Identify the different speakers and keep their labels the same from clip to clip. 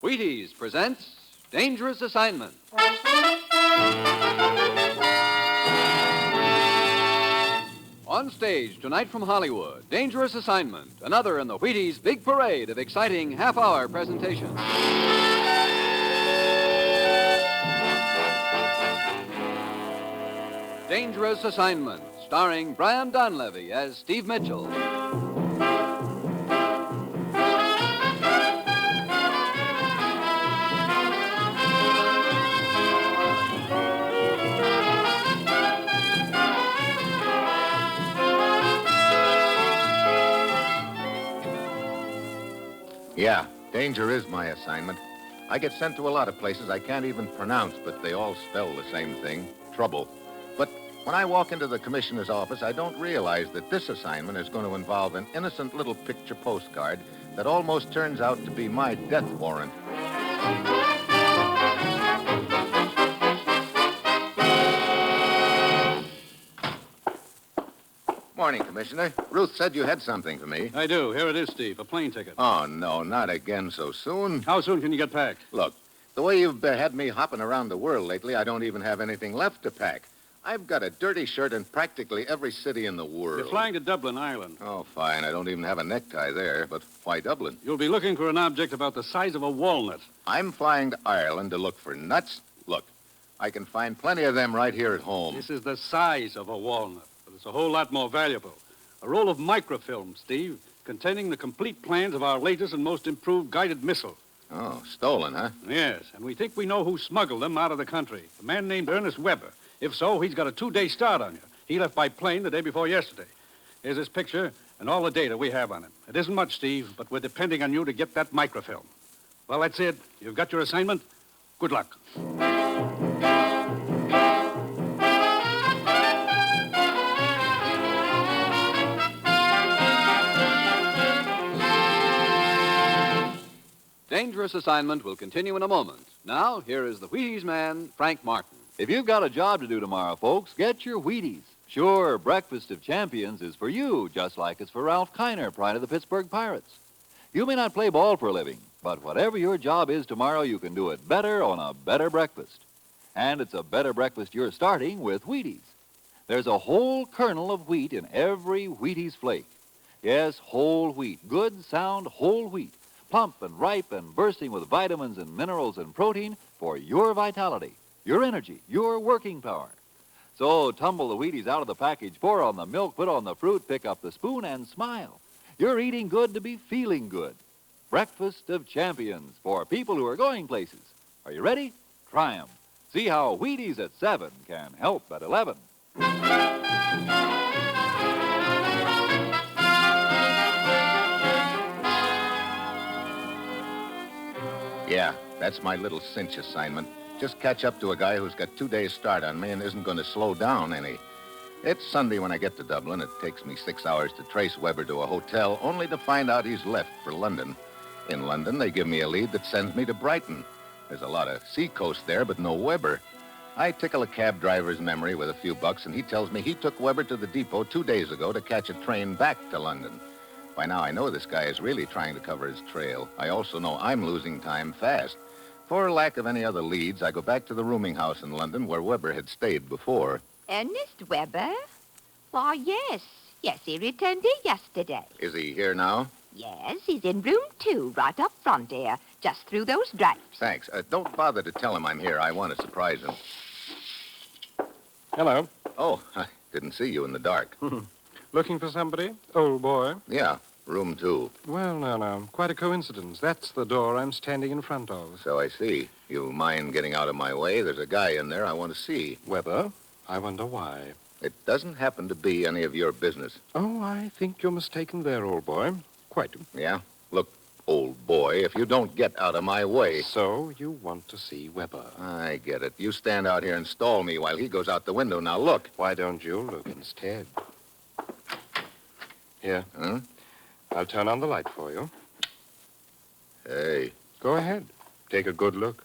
Speaker 1: Wheaties presents Dangerous Assignment. On stage tonight from Hollywood, Dangerous Assignment, another in the Wheaties' big parade of exciting half-hour presentations. Dangerous Assignment, starring Brian Donlevy as Steve Mitchell.
Speaker 2: Yeah, danger is my assignment. I get sent to a lot of places I can't even pronounce, but they all spell the same thing, trouble. But when I walk into the commissioner's office, I don't realize that this assignment is going to involve an innocent little picture postcard that almost turns out to be my death warrant. Morning, Commissioner. Ruth said you had something for me.
Speaker 3: I do. Here it is, Steve. A plane ticket.
Speaker 2: Oh, no, not again so soon.
Speaker 3: How soon can you get packed?
Speaker 2: Look, the way you've had me hopping around the world lately, I don't even have anything left to pack. I've got a dirty shirt in practically every city in the world.
Speaker 3: You're flying to Dublin, Ireland.
Speaker 2: Oh, fine. I don't even have a necktie there, but why Dublin?
Speaker 3: You'll be looking for an object about the size of a walnut.
Speaker 2: I'm flying to Ireland to look for nuts. Look, I can find plenty of them right here at home.
Speaker 3: This is the size of a walnut, but it's a whole lot more valuable. A roll of microfilm, Steve, containing the complete plans of our latest and most improved guided missile.
Speaker 2: Oh, stolen, huh?
Speaker 3: Yes, and we think we know who smuggled them out of the country. A man named Ernest Weber. If so, he's got a 2-day start on you. He left by plane the day before yesterday. Here's his picture and all the data we have on him. It isn't much, Steve, but we're depending on you to get that microfilm. Well, that's it. You've got your assignment. Good luck.
Speaker 1: Dangerous Assignment will continue in a moment. Now, here is the Wheaties man, Frank Martin. If you've got a job to do tomorrow, folks, get your Wheaties. Sure, Breakfast of Champions is for you, just like it's for Ralph Kiner, pride of the Pittsburgh Pirates. You may not play ball for a living, but whatever your job is tomorrow, you can do it better on a better breakfast. And it's a better breakfast you're starting with Wheaties. There's a whole kernel of wheat in every Wheaties flake. Yes, whole wheat, good, sound, whole wheat. Plump and ripe and bursting with vitamins and minerals and protein for your vitality, your energy, your working power. So tumble the Wheaties out of the package, pour on the milk, put on the fruit, pick up the spoon, and smile. You're eating good to be feeling good. Breakfast of Champions for people who are going places. Are you ready? Try 'em. See how Wheaties at 7 can help at 11.
Speaker 2: Yeah, that's my little cinch assignment. Just catch up to a guy who's got 2 days start on me and isn't going to slow down any. It's Sunday when I get to Dublin. It takes me 6 hours to trace Weber to a hotel, only to find out he's left for London. In London, they give me a lead that sends me to Brighton. There's a lot of seacoast there, but no Weber. I tickle a cab driver's memory with a few bucks, and he tells me he took Weber to the depot 2 days ago to catch a train back to London. By now, I know this guy is really trying to cover his trail. I also know I'm losing time fast. For lack of any other leads, I go back to the rooming house in London where Weber had stayed before.
Speaker 4: Ernest Weber? Why, yes. Yes, he returned here yesterday.
Speaker 2: Is he here now?
Speaker 4: Yes, he's in room 2, right up front here, just through those drapes.
Speaker 2: Thanks. Don't bother to tell him I'm here. I want to surprise him.
Speaker 5: Hello.
Speaker 2: Oh, I didn't see you in the dark.
Speaker 5: Looking for somebody? Old boy?
Speaker 2: Yeah, room 2.
Speaker 5: Well, no. Quite a coincidence. That's the door I'm standing in front of.
Speaker 2: So I see. You mind getting out of my way? There's a guy in there I want to see.
Speaker 5: Weber? I wonder why.
Speaker 2: It doesn't happen to be any of your business.
Speaker 5: Oh, I think you're mistaken there, old boy. Quite.
Speaker 2: Yeah? Look, old boy, if you don't get out of my way...
Speaker 5: So you want to see Weber?
Speaker 2: I get it. You stand out here and stall me while he goes out the window. Now, look.
Speaker 5: Why don't you look instead? Here.
Speaker 2: Huh?
Speaker 5: I'll turn on the light for you.
Speaker 2: Hey,
Speaker 5: Go ahead. Take a good look.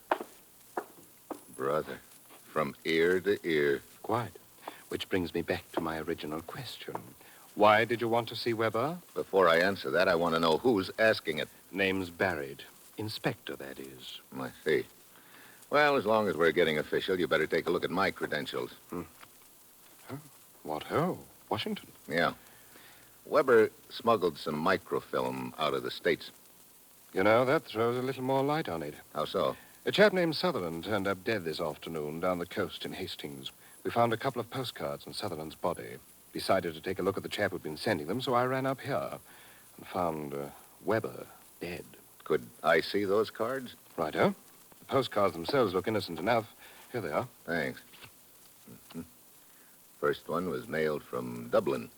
Speaker 2: brother, from ear to ear.
Speaker 5: Quite. Which brings me back to my original question. Why did you want to see Weber?
Speaker 2: Before I answer that, I want to know who's asking it.
Speaker 5: Name's buried. Inspector, that is.
Speaker 2: I see. Well, as long as we're getting official, you better take a look at my credentials.
Speaker 5: What ho? Washington.
Speaker 2: Yeah. Weber smuggled some microfilm out of the States.
Speaker 5: You know, that throws a little more light on it.
Speaker 2: How so?
Speaker 5: A chap named Sutherland turned up dead this afternoon down the coast in Hastings. We found a couple of postcards on Sutherland's body. Decided to take a look at the chap who'd been sending them, so I ran up here and found Weber dead.
Speaker 2: Could I see those cards?
Speaker 5: Righto. The postcards themselves look innocent enough. Here they are.
Speaker 2: Thanks. First one was mailed from Dublin.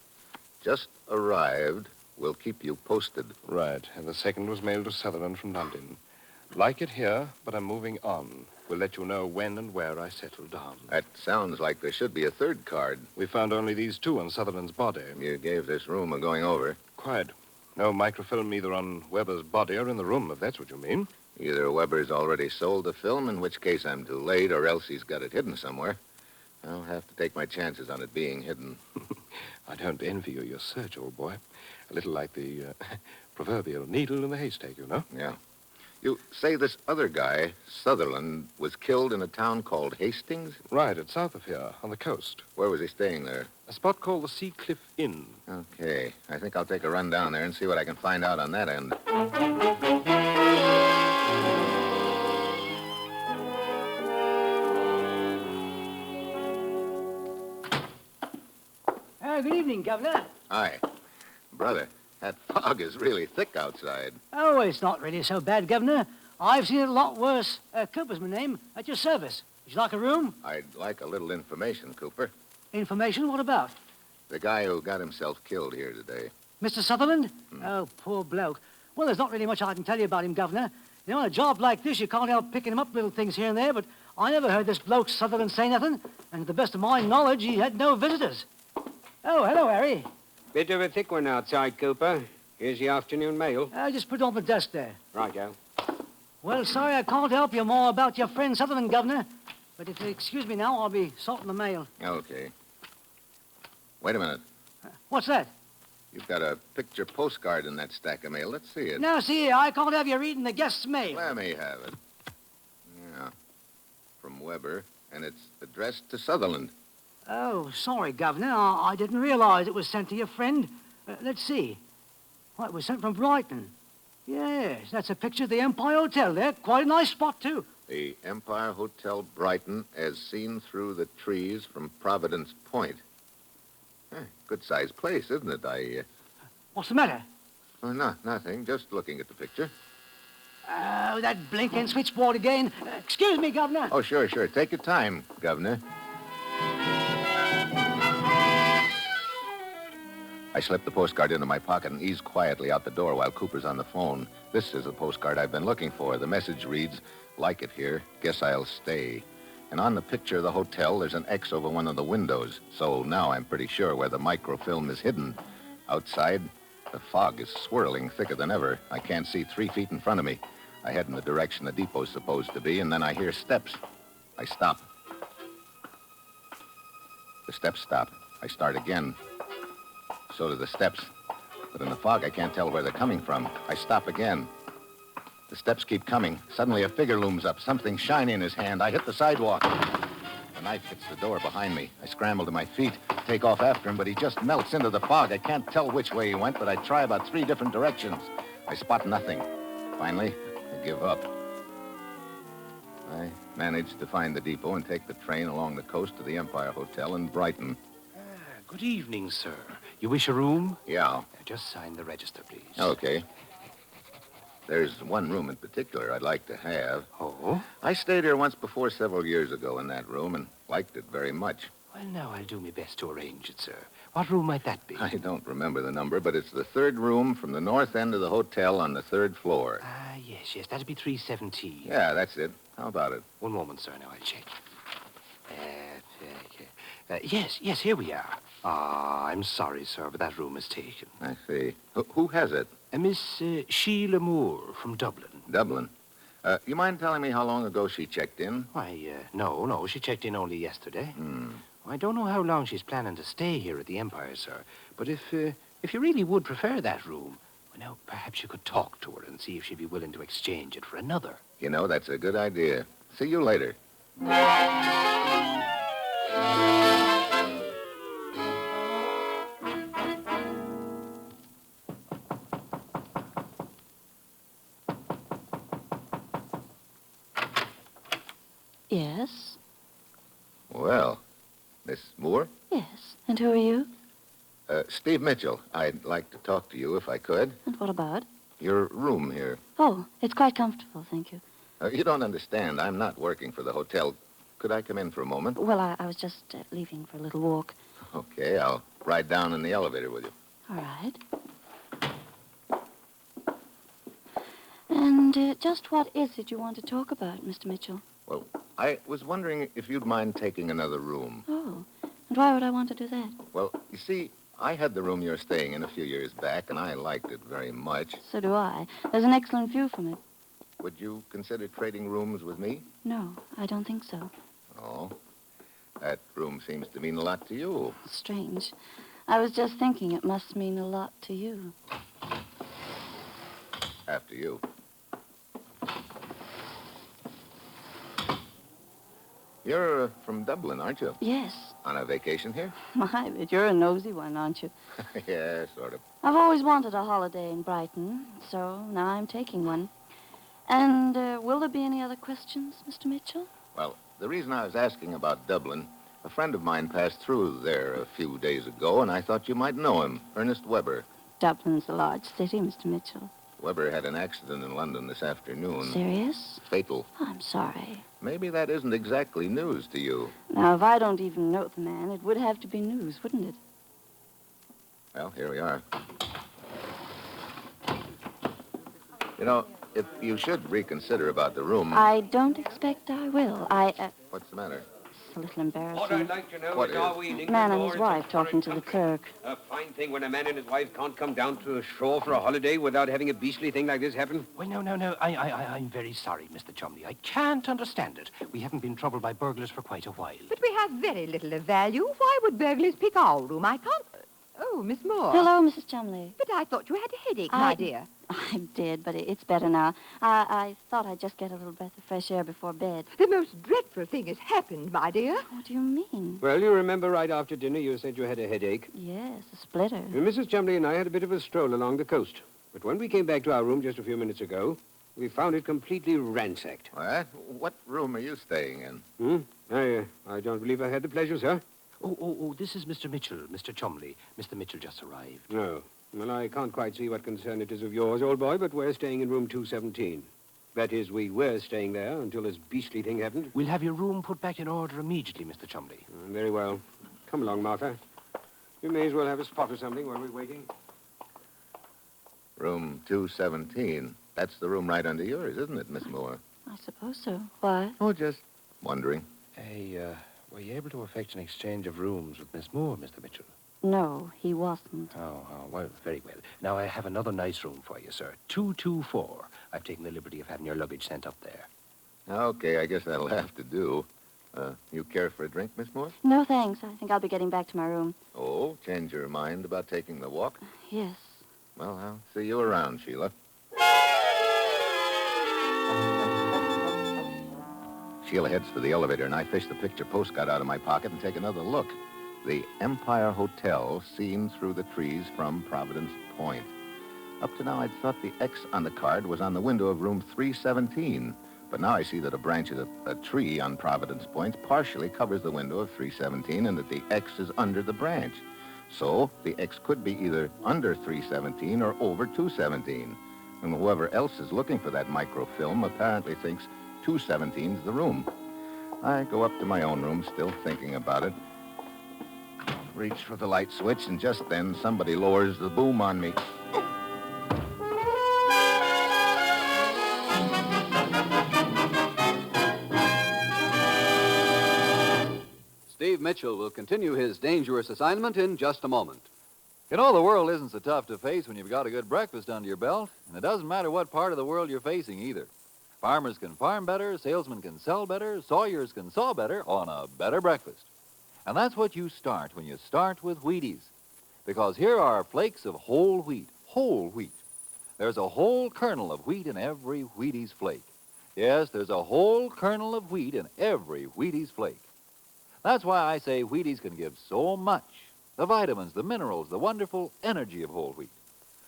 Speaker 2: Just arrived. We'll keep you posted.
Speaker 5: Right. And the second was mailed to Sutherland from London. Like it here, but I'm moving on. We'll let you know when and where I settle down.
Speaker 2: That sounds like there should be a third card.
Speaker 5: We found only these two on Sutherland's body.
Speaker 2: You gave this room a going over.
Speaker 5: Quite. No microfilm either on Weber's body or in the room, if that's what you mean.
Speaker 2: Either Weber's already sold the film, in which case I'm too late, or else he's got it hidden somewhere. I'll have to take my chances on it being hidden.
Speaker 5: I don't envy you your search, old boy. A little like the proverbial needle in the haystack, you know?
Speaker 2: Yeah. You say this other guy, Sutherland, was killed in a town called Hastings?
Speaker 5: Right, it's south of here, on the coast.
Speaker 2: Where was he staying there?
Speaker 5: A spot called the Sea Cliff Inn.
Speaker 2: Okay. I think I'll take a run down there and see what I can find out on that end.
Speaker 6: Good evening, Governor.
Speaker 2: Hi. Brother, that fog is really thick outside.
Speaker 6: Oh, it's not really so bad, Governor. I've seen it a lot worse. Cooper's my name, at your service. Would you like a room?
Speaker 2: I'd like a little information, Cooper.
Speaker 6: Information? What about?
Speaker 2: The guy who got himself killed here today.
Speaker 6: Mr. Sutherland? Oh, poor bloke. Well, there's not really much I can tell you about him, Governor. You know, on a job like this, you can't help picking him up little things here and there, but I never heard this bloke Sutherland say nothing, and to the best of my knowledge, he had no visitors. Oh, hello, Harry.
Speaker 7: Bit of a thick one outside, Cooper. Here's the afternoon mail.
Speaker 6: Just put it on the desk there.
Speaker 7: Righto.
Speaker 6: Well, sorry I can't help you more about your friend Sutherland, Governor. But if you excuse me now, I'll be sorting the mail.
Speaker 2: Okay. Wait a minute.
Speaker 6: What's that?
Speaker 2: You've got a picture postcard in that stack of mail. Let's see it.
Speaker 6: Now, see here, I can't have you reading the guest's mail.
Speaker 2: Let me have it. Yeah. From Weber, and it's addressed to Sutherland.
Speaker 6: Oh, sorry, Governor. I didn't realize it was sent to your friend. Let's see. Why, it was sent from Brighton. Yes, that's a picture of the Empire Hotel there. Quite a nice spot, too.
Speaker 2: The Empire Hotel, Brighton, as seen through the trees from Providence Point. Good-sized place, isn't it?
Speaker 6: What's the matter?
Speaker 2: Oh, nothing. Just looking at the picture.
Speaker 6: Oh, that blinking switchboard again. Excuse me, Governor.
Speaker 2: Oh, sure. Take your time, Governor. I slipped the postcard into my pocket and eased quietly out the door while Cooper's on the phone. This is the postcard I've been looking for. The message reads, "Like it here. Guess I'll stay." And on the picture of the hotel, there's an X over one of the windows. So now I'm pretty sure where the microfilm is hidden. Outside, the fog is swirling thicker than ever. I can't see 3 feet in front of me. I head in the direction the depot's supposed to be, and then I hear steps. I stop. The steps stop. I start again. So do the steps. But in the fog, I can't tell where they're coming from. I stop again. The steps keep coming. Suddenly, a figure looms up, something shiny in his hand. I hit the sidewalk. The knife hits the door behind me. I scramble to my feet, take off after him, but he just melts into the fog. I can't tell which way he went, but I try about 3 different directions. I spot nothing. Finally, I give up. I managed to find the depot and take the train along the coast to the Empire Hotel in Brighton.
Speaker 5: Good evening, sir. You wish a room?
Speaker 2: Yeah.
Speaker 5: Just sign the register, please.
Speaker 2: Okay. There's one room in particular I'd like to have.
Speaker 5: Oh?
Speaker 2: I stayed here once before several years ago in that room and liked it very much.
Speaker 5: Well, now I'll do my best to arrange it, sir. What room might that be?
Speaker 2: I don't remember the number, but it's the 3rd room from the north end of the hotel on the 3rd floor.
Speaker 5: Yes. That'll be 317.
Speaker 2: Yeah, that's it. How about it?
Speaker 5: One moment, sir. Now I'll check. Yes, here we are. I'm sorry, sir, but that room is taken.
Speaker 2: I see. Who has it?
Speaker 5: Miss Sheila Moore from Dublin.
Speaker 2: Dublin. You mind telling me how long ago she checked in?
Speaker 5: Why, no. She checked in only yesterday.
Speaker 2: Hmm.
Speaker 5: I don't know how long she's planning to stay here at the Empire, sir. But if you really would prefer that room, Well, now, perhaps you could talk to her and see if she'd be willing to exchange it for another.
Speaker 2: You know, that's a good idea. See you later.
Speaker 8: Yes,
Speaker 2: Well, Miss Moore?
Speaker 8: yes. And who are you?
Speaker 2: Steve Mitchell. I'd like to talk to you if I could.
Speaker 8: And what about?
Speaker 2: Your room here.
Speaker 8: Oh, it's quite comfortable, thank you.
Speaker 2: You don't understand. I'm not working for the hotel. Could I come in for a moment?
Speaker 8: Well, I was just leaving for a little walk.
Speaker 2: Okay, I'll ride down in the elevator with you.
Speaker 8: All right. And just what is it you want to talk about, Mr. Mitchell?
Speaker 2: Well, I was wondering if you'd mind taking another room.
Speaker 8: Oh, and why would I want to do that?
Speaker 2: Well, you see, I had the room you're staying in a few years back, and I liked it very much.
Speaker 8: So do I. There's an excellent view from it.
Speaker 2: Would you consider trading rooms with me?
Speaker 8: No, I don't think so.
Speaker 2: Oh, that room seems to mean a lot to you.
Speaker 8: Strange. I was just thinking it must mean a lot to you.
Speaker 2: After you. You're from Dublin, aren't you?
Speaker 8: Yes.
Speaker 2: On a vacation here?
Speaker 8: My, but you're a nosy one, aren't you?
Speaker 2: Yeah, sort of.
Speaker 8: I've always wanted a holiday in Brighton, so now I'm taking one. And will there be any other questions, Mr. Mitchell?
Speaker 2: Well, the reason I was asking about Dublin, a friend of mine passed through there a few days ago, and I thought you might know him, Ernest Weber.
Speaker 8: Dublin's a large city, Mr. Mitchell.
Speaker 2: Weber had an accident in London this afternoon.
Speaker 8: Serious?
Speaker 2: Fatal.
Speaker 8: I'm sorry.
Speaker 2: Maybe that isn't exactly news to you.
Speaker 8: Now, if I don't even know the man, it would have to be news, wouldn't it?
Speaker 2: Well, here we are. You know, if you should reconsider about the room...
Speaker 8: I don't expect I will.
Speaker 2: What's the matter?
Speaker 8: It's a little embarrassing.
Speaker 7: What I'd like to know
Speaker 2: What
Speaker 7: is,
Speaker 2: is?
Speaker 7: are we in England
Speaker 8: Man and
Speaker 7: or
Speaker 8: his
Speaker 7: in
Speaker 8: wife
Speaker 7: some
Speaker 8: talking
Speaker 7: foreign
Speaker 8: to the
Speaker 7: country?
Speaker 8: clerk.
Speaker 7: A fine thing when a man and his wife can't come down to the shore for a holiday without having a beastly thing like this happen.
Speaker 5: Well, no. I'm very sorry, Mr. Chumley. I can't understand it. We haven't been troubled by burglars for quite a while.
Speaker 4: But we have very little of value. Why would burglars pick our room? I can't... Oh, Miss Moore.
Speaker 8: Hello, Mrs. Chumley.
Speaker 4: But I thought you had a headache, my dear.
Speaker 8: I did, but it's better now. I thought I'd just get a little breath of fresh air before bed.
Speaker 4: The most dreadful thing has happened, my dear.
Speaker 8: What do you mean?
Speaker 7: Well, you remember right after dinner you said you had a headache.
Speaker 8: Yes, a splitter.
Speaker 7: Mrs. Chumley and I had a bit of a stroll along the coast. But when we came back to our room just a few minutes ago, we found it completely ransacked.
Speaker 2: What? What room are you staying in?
Speaker 7: I don't believe I had the pleasure, sir.
Speaker 5: Oh, this is Mr. Mitchell, Mr. Chumley. Mr. Mitchell just arrived.
Speaker 7: No. Well, I can't quite see what concern it is of yours, old boy, but we're staying in room 217. That is, we were staying there until this beastly thing happened.
Speaker 5: We'll have your room put back in order immediately, Mr. Chumley.
Speaker 7: Very well. Come along, Martha. You may as well have a spot or something while we're waiting.
Speaker 2: Room 217. That's the room right under yours, isn't it, Miss Moore?
Speaker 8: I suppose so. Why?
Speaker 2: Oh, just wondering.
Speaker 5: Hey, were you able to effect an exchange of rooms with Miss Moore, Mr. Mitchell?
Speaker 8: No, he wasn't.
Speaker 5: Oh, well, very well. Now, I have another nice room for you, sir. 224. I've taken the liberty of having your luggage sent up there.
Speaker 2: Okay, I guess that'll have to do. You care for a drink, Miss Moore?
Speaker 8: No, thanks. I think I'll be getting back to my room.
Speaker 2: Oh, change your mind about taking the walk?
Speaker 8: Yes.
Speaker 2: Well, I'll see you around, Sheila. Sheila heads for the elevator, and I fish the picture postcard out of my pocket and take another look. The Empire Hotel seen through the trees from Providence Point. Up to now, I'd thought the X on the card was on the window of room 317. But now I see that a branch of a tree on Providence Point partially covers the window of 317 and that the X is under the branch. So the X could be either under 317 or over 217. And whoever else is looking for that microfilm apparently thinks 217's the room. I go up to my own room, still thinking about it. Reach for the light switch, and just then somebody lowers the boom on me.
Speaker 1: Steve Mitchell will continue his dangerous assignment in just a moment. You know, the world isn't so tough to face when you've got a good breakfast under your belt, and it doesn't matter what part of the world you're facing either. Farmers can farm better, salesmen can sell better, sawyers can saw better on a better breakfast. And that's what you start when you start with Wheaties. Because here are flakes of whole wheat, There's a whole kernel of wheat in every Wheaties flake. Yes, there's a whole kernel of wheat in every Wheaties flake. That's why I say Wheaties can give so much. The vitamins, the minerals, the wonderful energy of whole wheat.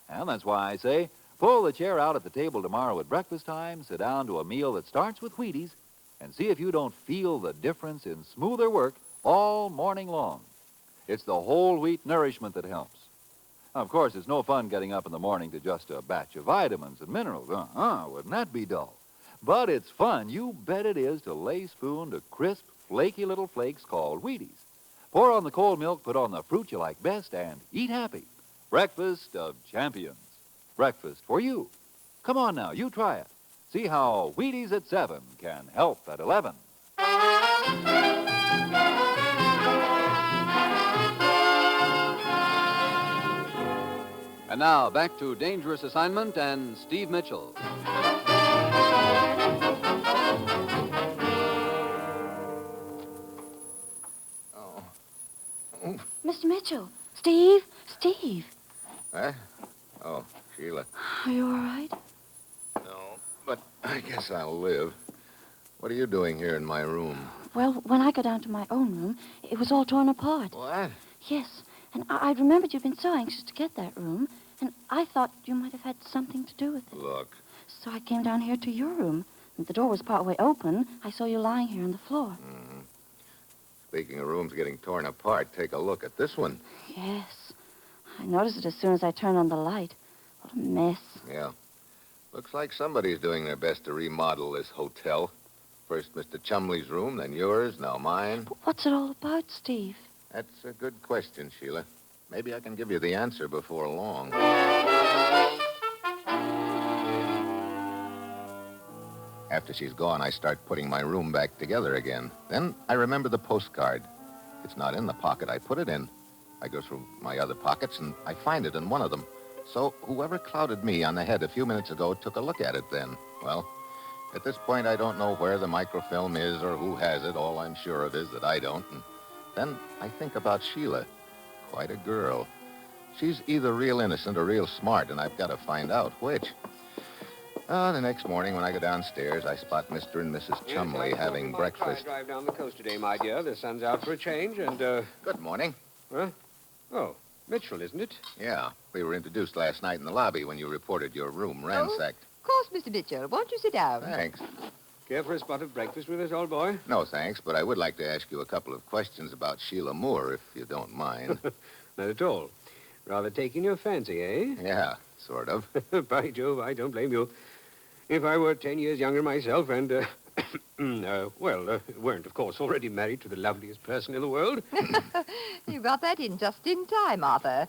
Speaker 1: And that's why I say, pull the chair out at the table tomorrow at breakfast time, sit down to a meal that starts with Wheaties, and see if you don't feel the difference in smoother work all morning long. It's the whole wheat nourishment that helps. Now, of course, it's no fun getting up in the morning to just a batch of vitamins and minerals. Wouldn't that be dull? But it's fun, you bet it is, to lay spoon to crisp, flaky little flakes called Wheaties. Pour on the cold milk, put on the fruit you like best, and eat happy. Breakfast of champions. Breakfast for you. Come on now, you try it. See how Wheaties at 7 can help at 11. And now, back to Dangerous Assignment and Steve Mitchell.
Speaker 8: Mr. Mitchell. Steve. Steve.
Speaker 2: Huh? Oh, Sheila.
Speaker 8: Are you all right?
Speaker 2: No, but I guess I'll live. What are you doing here in my room?
Speaker 8: Well, when I got down to my own room, it was all torn apart.
Speaker 2: What?
Speaker 8: Yes, and I remembered you'd been so anxious to get that room, and I thought you might have had something to do with it.
Speaker 2: Look.
Speaker 8: So I came down here to your room. And the door was partway open. I saw you lying here on the floor.
Speaker 2: Mm-hmm. Speaking of rooms getting torn apart, take a look at this one.
Speaker 8: Yes. I noticed it as soon as I turned on the light. What a mess.
Speaker 2: Yeah. Looks like somebody's doing their best to remodel this hotel. First Mr. Chumley's room, then yours, now mine.
Speaker 8: But what's it all about, Steve?
Speaker 2: That's a good question, Sheila. Maybe I can give you the answer before long. After she's gone, I start putting my room back together again. Then I remember the postcard. It's not in the pocket I put it in. I go through my other pockets, and I find it in one of them. So whoever clouded me on the head a few minutes ago took a look at it then. Well, at this point, I don't know where the microfilm is or who has it. All I'm sure of is that I don't. And then I think about Sheila. Quite a girl. She's either real innocent or real smart, and I've got to find out which. The next morning when I go downstairs, I spot Mr. and Mrs. Chumley having breakfast.
Speaker 7: Drive down the coast today, my dear. The sun's out for a change, and,
Speaker 2: Good morning.
Speaker 7: Huh? Oh, Mitchell, isn't it?
Speaker 2: Yeah, we were introduced last night in the lobby when you reported your room ransacked.
Speaker 4: Of course, Mr. Mitchell. Won't you sit down?
Speaker 2: Thanks.
Speaker 7: Care for a spot of breakfast with us, old boy?
Speaker 2: No, thanks, but I would like to ask you a couple of questions about Sheila Moore, if you don't mind.
Speaker 7: Not at all. Rather taking your fancy, eh?
Speaker 2: Yeah, sort of.
Speaker 7: By Jove, I don't blame you. If I were 10 years younger myself and, weren't, of course, already married to the loveliest person in the world.
Speaker 4: You got that in just in time, Arthur.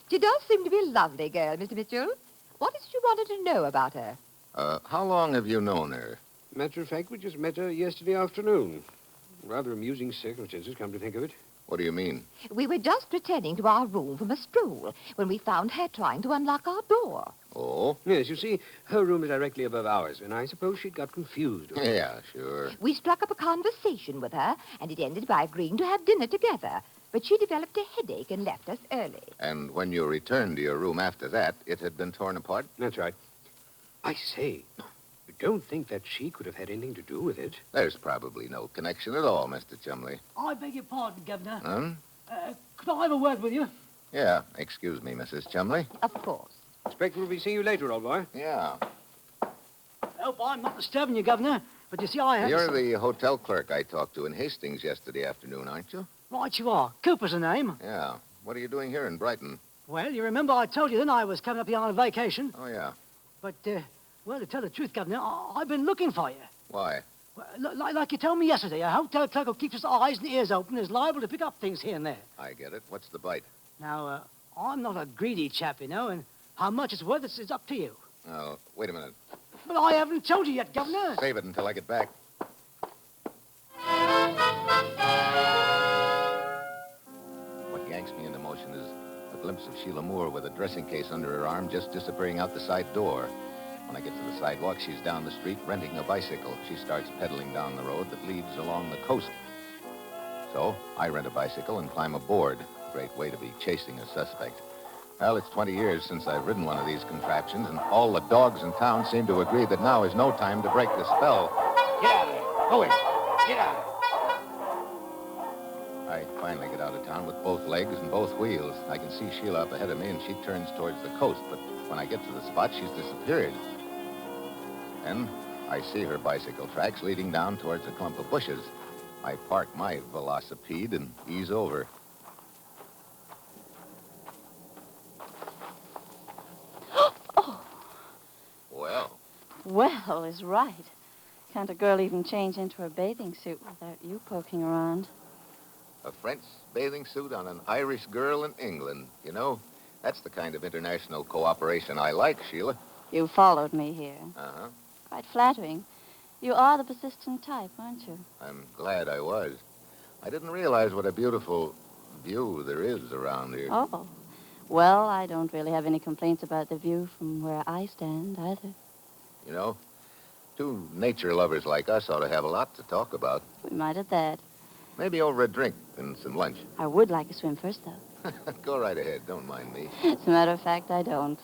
Speaker 4: She does seem to be a lovely girl, Mr. Mitchell. What is it you wanted to know about her?
Speaker 2: How long have you known her?
Speaker 7: Matter of fact, we just met her yesterday afternoon. Rather amusing circumstances, come to think of it.
Speaker 2: What do you mean?
Speaker 4: We were just returning to our room from a stroll when we found her trying to unlock our door.
Speaker 2: Oh?
Speaker 7: Yes, you see, her room is directly above ours, and I suppose she'd got confused.
Speaker 2: Yeah, sure.
Speaker 4: We struck up a conversation with her, and it ended by agreeing to have dinner together. But she developed a headache and left us early.
Speaker 2: And when you returned to your room after that, it had been torn apart?
Speaker 7: That's right. I say, you don't think that she could have had anything to do with it?
Speaker 2: There's probably no connection at all, Mr. Chumley.
Speaker 6: I beg your pardon, Governor.
Speaker 2: Huh?
Speaker 6: Could I have a word with you?
Speaker 2: Yeah, excuse me, Mrs. Chumley.
Speaker 4: Of course.
Speaker 7: Expect we'll be seeing you later, old boy.
Speaker 2: Yeah.
Speaker 6: Hope I'm not disturbing you, Governor. But you see, I have...
Speaker 2: You're the hotel clerk I talked to in Hastings yesterday afternoon, aren't you?
Speaker 6: Right you are. Cooper's the name.
Speaker 2: Yeah. What are you doing here in Brighton?
Speaker 6: Well, you remember I told you then I was coming up here on a vacation.
Speaker 2: Oh, yeah.
Speaker 6: But, well, to tell the truth, Governor, I've been looking for you.
Speaker 2: Why?
Speaker 6: Well, like you told me yesterday, a hotel clerk who keeps his eyes and ears open is liable to pick up things here and there.
Speaker 2: I get it. What's the bite?
Speaker 6: Now, I'm not a greedy chap, you know, and how much it's worth is up to you.
Speaker 2: Oh, wait a minute.
Speaker 6: But I haven't told you yet, Governor.
Speaker 2: Save it until I get back. What yanks me into motion is a glimpse of Sheila Moore with a dressing case under her arm just disappearing out the side door. When I get to the sidewalk, she's down the street renting a bicycle. She starts pedaling down the road that leads along the coast. So I rent a bicycle and climb aboard. Great way to be chasing a suspect. Well, it's 20 years since I've ridden one of these contraptions, and all the dogs in town seem to agree that now is no time to break the spell.
Speaker 7: Get out of there. Go in. Get out.
Speaker 2: I finally get out of town with both legs and both wheels. I can see Sheila up ahead of me, and she turns towards the coast, but when I get to the spot, she's disappeared. Then I see her bicycle tracks leading down towards a clump of bushes. I park my velocipede and ease over. Well,
Speaker 8: Well is right. Can't a girl even change into her bathing suit without you poking around?
Speaker 2: a French bathing suit on an Irish girl in England. You know, that's the kind of international cooperation I like, Sheila.
Speaker 8: You followed me here.
Speaker 2: Uh-huh.
Speaker 8: Quite flattering. You are the persistent type, aren't you?
Speaker 2: I'm glad I was. I didn't realize what a beautiful view there is around here.
Speaker 8: Oh. Well, I don't really have any complaints about the view from where I stand, either.
Speaker 2: You know, two nature lovers like us ought to have a lot to talk about.
Speaker 8: We might at that.
Speaker 2: Maybe over a drink and some lunch.
Speaker 8: I would like a swim first, though.
Speaker 2: Go right ahead. Don't mind me.
Speaker 8: As a matter of fact, I don't.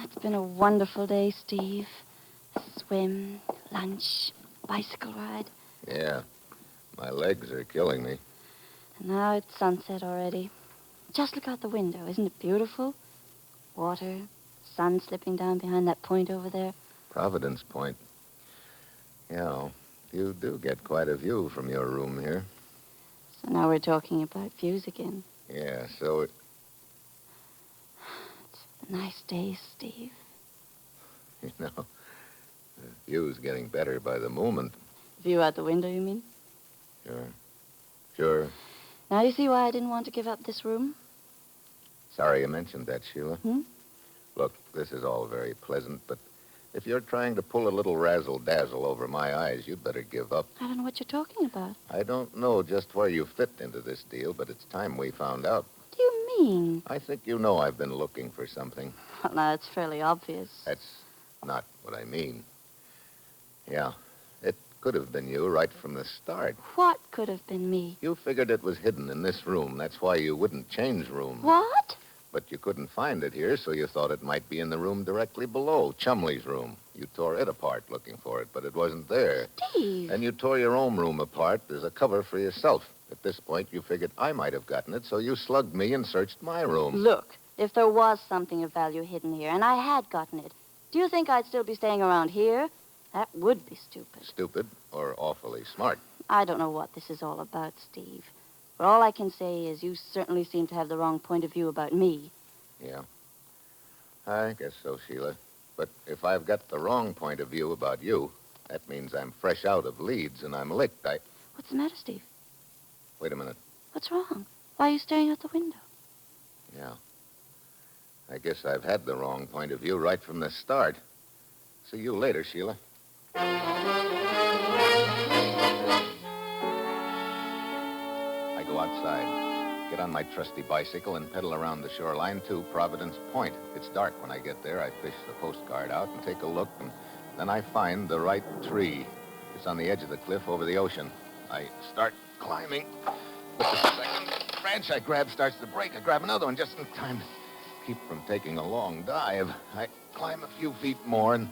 Speaker 8: It's been a wonderful day, Steve. Swim, lunch, bicycle ride.
Speaker 2: Yeah. My legs are killing me.
Speaker 8: And now it's sunset already. Just look out the window. Isn't it beautiful? Water, sun slipping down behind that point over there.
Speaker 2: Providence Point. Yeah, you do get quite a view from your room here.
Speaker 8: So now we're talking about views again.
Speaker 2: Yeah, so
Speaker 8: It's a nice day, Steve.
Speaker 2: you know, the view's getting better by the moment.
Speaker 8: View out the window, you mean?
Speaker 2: Sure.
Speaker 8: Now you see why I didn't want to give up this room?
Speaker 2: Sorry you mentioned that, Sheila.
Speaker 8: Hmm?
Speaker 2: Look, this is all very pleasant, but if you're trying to pull a little razzle-dazzle over my eyes, you'd better give up.
Speaker 8: I don't know what you're talking about.
Speaker 2: I don't know just where you fit into this deal, but it's time we found out.
Speaker 8: What do you mean?
Speaker 2: I think you know I've been looking for something.
Speaker 8: Well, now, it's fairly obvious.
Speaker 2: That's not what I mean. Yeah, it could have been you right from the start.
Speaker 8: What could have been me?
Speaker 2: You figured it was hidden in this room. That's why you wouldn't change rooms.
Speaker 8: What?
Speaker 2: But you couldn't find it here, so you thought it might be in the room directly below, Chumley's room. You tore it apart looking for it, but it wasn't there.
Speaker 8: Steve.
Speaker 2: And you tore your own room apart as a cover for yourself. At this point, you figured I might have gotten it, so you slugged me and searched my room.
Speaker 8: Look, if there was something of value hidden here, and I had gotten it, do you think I'd still be staying around here? That would be stupid.
Speaker 2: Stupid or awfully smart.
Speaker 8: I don't know what this is all about, Steve. But all I can say is you certainly seem to have the wrong point of view about me.
Speaker 2: Yeah. I guess so, Sheila. But if I've got the wrong point of view about you, that means I'm fresh out of Leeds and I'm licked.
Speaker 8: What's the matter, Steve?
Speaker 2: Wait a minute.
Speaker 8: What's wrong? Why are you staring out the window?
Speaker 2: Yeah. I guess I've had the wrong point of view right from the start. See you later, Sheila. I go outside, get on my trusty bicycle, and pedal around the shoreline to Providence Point. It's dark when I get there. I fish the postcard out and take a look, and then I find the right tree. It's on the edge of the cliff over the ocean. I start climbing, but the second branch I grab starts to break. I grab another one just in time to keep from taking a long dive. I climb a few feet more, and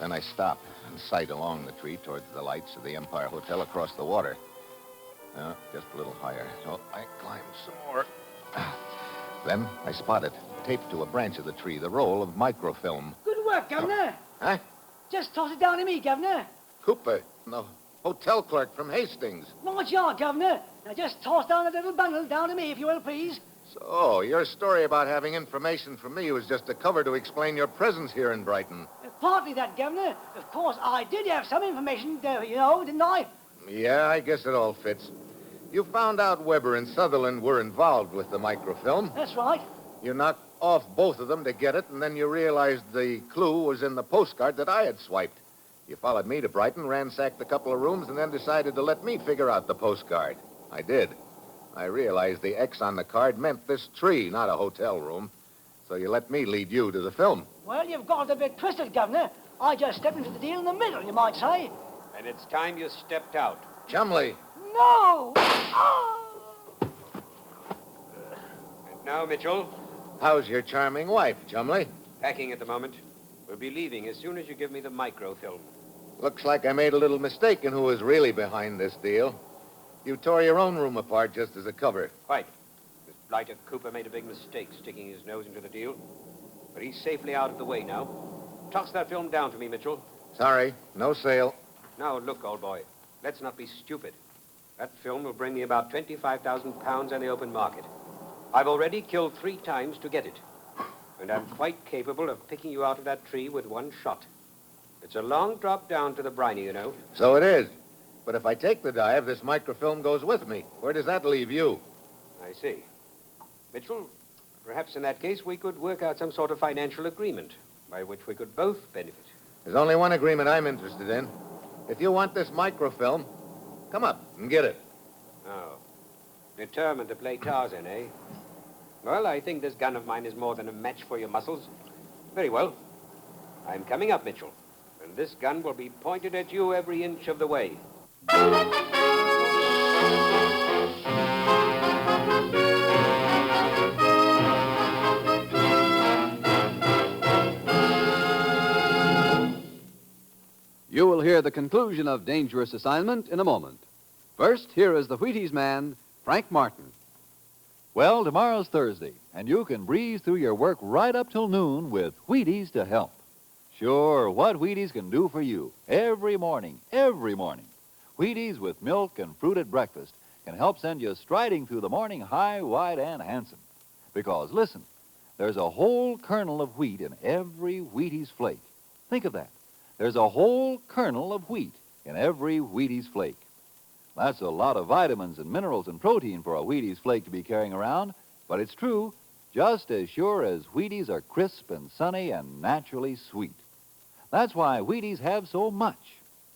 Speaker 2: then I stop and sight along the tree towards the lights of the Empire Hotel across the water. Just a little higher. So I climb some more. Then I spot it, taped to a branch of the tree, the roll of microfilm.
Speaker 6: Good work, Governor.
Speaker 2: Huh?
Speaker 6: Just toss it down to me, Governor.
Speaker 2: Cooper, the hotel clerk from Hastings.
Speaker 6: Right you are, Governor. Now just toss down that little bundle down to me, if you will, please.
Speaker 2: So, your story about having information from me was just a cover to explain your presence here in Brighton.
Speaker 6: Partly that, Governor. Of course, I did have some information, you know, didn't I?
Speaker 2: Yeah, I guess it all fits. You found out Weber and Sutherland were involved with the microfilm.
Speaker 6: That's right.
Speaker 2: You knocked off both of them to get it, and then you realized the clue was in the postcard that I had swiped. You followed me to Brighton, ransacked a couple of rooms, and then decided to let me figure out the postcard. I did. I realized the X on the card meant this tree, not a hotel room. So so you let me lead you to the film.
Speaker 6: Well, you've got it a bit twisted, Governor. I just stepped into the deal in the middle, you might say.
Speaker 7: And it's time you stepped out.
Speaker 2: Chumley.
Speaker 6: No! Ah!
Speaker 7: And now, Mitchell,
Speaker 2: How's your charming wife, Chumley?
Speaker 7: packing at the moment. We'll be leaving as soon as you give me the microfilm.
Speaker 2: Looks like I made a little mistake in who was really behind this deal. You tore your own room apart just as a cover.
Speaker 7: Quite. This blighter Cooper made a big mistake sticking his nose into the deal. But he's safely out of the way now. Toss that film down to me, Mitchell.
Speaker 2: Sorry, no sale.
Speaker 7: Now, look, old boy. Let's not be stupid. That film will bring me about 25,000 pounds on the open market. I've already killed 3 times to get it. And I'm quite capable of picking you out of that tree with one shot. It's a long drop down to the briny, you know.
Speaker 2: So it is. But if I take the dive, this microfilm goes with me. Where does that leave you?
Speaker 7: I see. Mitchell, perhaps in that case we could work out some sort of financial agreement by which we could both benefit.
Speaker 2: There's only one agreement I'm interested in. If you want this microfilm, come up and get it.
Speaker 7: Oh. Determined to play Tarzan, eh? Well, I think this gun of mine is more than a match for your muscles. Very well. I'm coming up, Mitchell. And this gun will be pointed at you every inch of the way.
Speaker 1: You will hear the conclusion of Dangerous Assignment in a moment. First, here is the Wheaties man, Frank Martin. Well, tomorrow's Thursday, and you can breeze through your work right up till noon with Wheaties to help. Sure, what Wheaties can do for you every morning, every morning. Wheaties with milk and fruit at breakfast can help send you striding through the morning high, wide, and handsome. Because, listen, there's a whole kernel of wheat in every Wheaties flake. Think of that. There's a whole kernel of wheat in every Wheaties flake. That's a lot of vitamins and minerals and protein for a Wheaties flake to be carrying around, but it's true, just as sure as Wheaties are crisp and sunny and naturally sweet. That's why Wheaties have so much.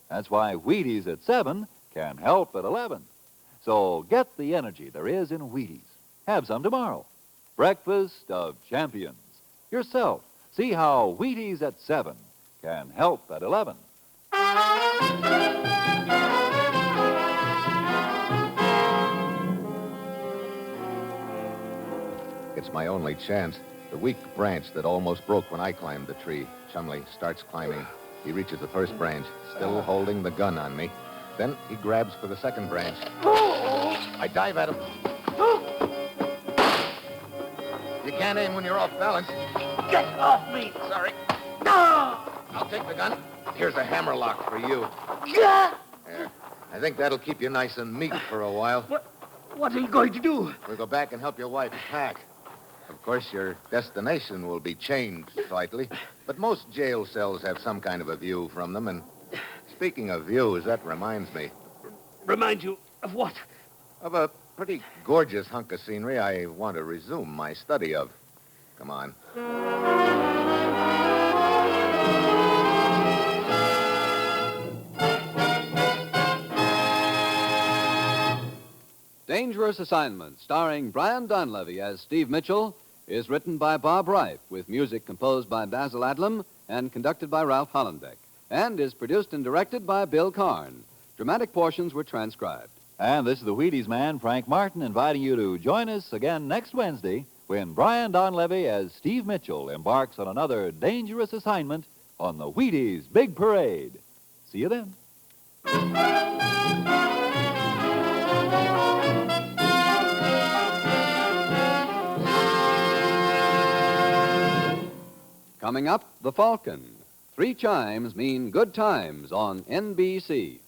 Speaker 1: That's why Wheaties at 7 can help at 11. So get the energy there is in Wheaties. Have some tomorrow. Breakfast of champions. Yourself, see how Wheaties at 7 can help at 11.
Speaker 2: It's my only chance. The weak branch that almost broke when I climbed the tree. Chumley starts climbing. He reaches the first branch, still holding the gun on me. Then he grabs for the second branch. I dive at him. You can't aim when you're off balance.
Speaker 6: Get off me!
Speaker 2: Sorry.
Speaker 6: No!
Speaker 2: I'll take the gun. Here's a hammerlock for you.
Speaker 6: Yeah!
Speaker 2: There. I think that'll keep you nice and meek for a while.
Speaker 6: What are you going to do?
Speaker 2: We'll go back and help your wife pack. Of course, your destination will be changed slightly, but most jail cells have some kind of a view from them, and speaking of views, that reminds me
Speaker 6: Remind you of what?
Speaker 2: of a pretty gorgeous hunk of scenery I want to resume my study of. Come on.
Speaker 1: Dangerous Assignment, starring Brian Donlevy as Steve Mitchell, is written by Bob Reif, with music composed by Basil Adlam and conducted by Ralph Hollenbeck, and is produced and directed by Bill Karn. Dramatic portions were transcribed. And this is the Wheaties man, Frank Martin, inviting you to join us again next Wednesday when Brian Donlevy as Steve Mitchell embarks on another dangerous assignment on the Wheaties Big Parade. See you then. Coming up, The Falcon. 3 chimes mean good times on NBC.